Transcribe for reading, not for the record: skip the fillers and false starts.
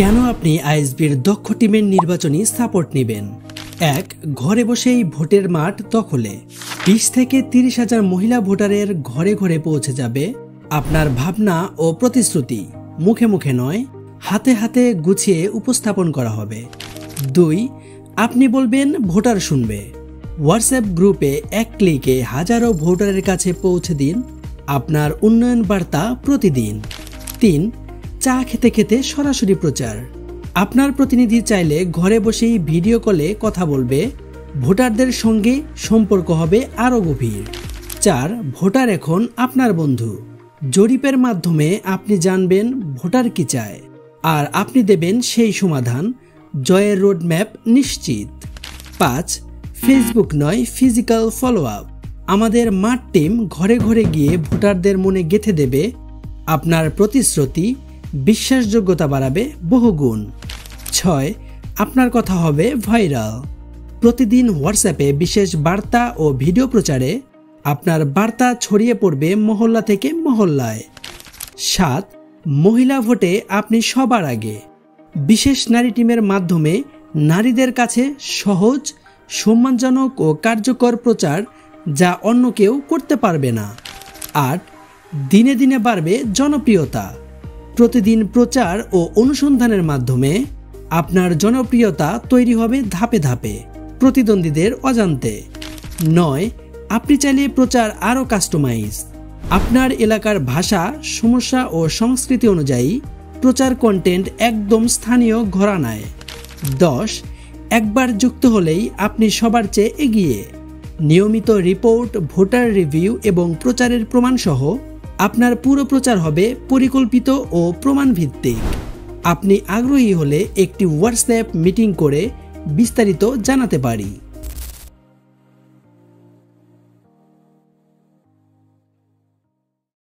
কেন আপনি আইএসবির দক্ষ টিমের নির্বাচনী সাপোর্ট নেবেন? ১. ঘরে বসেই ভোটের মাঠ দখলে ২০ থেকে ৩০ হাজার মহিলা ভোটারের ঘরে ঘরে পৌঁছে যাবে আপনার ভাবনা ও প্রতিশ্রুতি। মুখে মুখে নয়, হাতে হাতে গুছিয়ে উপস্থাপন করা হবে। ২. আপনি বলবেন, ভোটার শুনবে। হোয়াটসঅ্যাপ গ্রুপে এক ক্লিকে হাজারো ভোটারের কাছে পৌঁছে দিন আপনার উন্নয়ন বার্তা প্রতিদিন। ৩. চা খেতে খেতে সরাসরি প্রচার। আপনার প্রতিনিধি চাইলে ঘরে বসেই ভিডিও কলে কথা বলবে, ভোটারদের সঙ্গে সম্পর্ক হবে আরও গভীর। ৪. ভোটার এখন আপনার বন্ধু। জরিপের মাধ্যমে আপনি জানবেন ভোটার কি চায়, আর আপনি দেবেন সেই সমাধান। জয়ের রোডম্যাপ নিশ্চিত। ৫. ফেসবুক নয়, ফিজিক্যাল ফলো আপ। আমাদের মাঠ টিম ঘরে ঘরে গিয়ে ভোটারদের মনে গেঁথে দেবে আপনার প্রতিশ্রুতি, বিশ্বাসযোগ্যতা বাড়াবে বহুগুণ। ৬. আপনার কথা হবে ভাইরাল। প্রতিদিন হোয়াটসঅ্যাপে বিশেষ বার্তা ও ভিডিও প্রচারে আপনার বার্তা ছড়িয়ে পড়বে মহল্লা থেকে মহল্লায়। ৭. মহিলা ভোটে আপনি সবার আগে। বিশেষ নারী টিমের মাধ্যমে নারীদের কাছে সহজ, সম্মানজনক ও কার্যকর প্রচার, যা অন্য কেউ করতে পারবে না। ৮. দিনে দিনে বাড়বে জনপ্রিয়তা। প্রতিদিন প্রচার ও অনুসন্ধানের মাধ্যমে আপনার জনপ্রিয়তা তৈরি হবে ধাপে ধাপে, প্রতিদ্বন্দ্বীদের অজান্তে। ৯. আপনি চাইলে প্রচার আরও কাস্টমাইজ। আপনার এলাকার ভাষা, সমস্যা ও সংস্কৃতি অনুযায়ী প্রচার কন্টেন্ট একদম স্থানীয় ঘরানায়। ১০. একবার যুক্ত হলেই আপনি সবার চেয়ে এগিয়ে। নিয়মিত রিপোর্ট, ভোটার রিভিউ এবং প্রচারের প্রমাণসহ আপনার পুরো প্রচার হবে পরিকল্পিত ও প্রমাণ ভিত্তিক। আপনি আগ্রহী হলে একটি হোয়াটসঅ্যাপ মিটিং করে বিস্তারিত জানাতে পারি।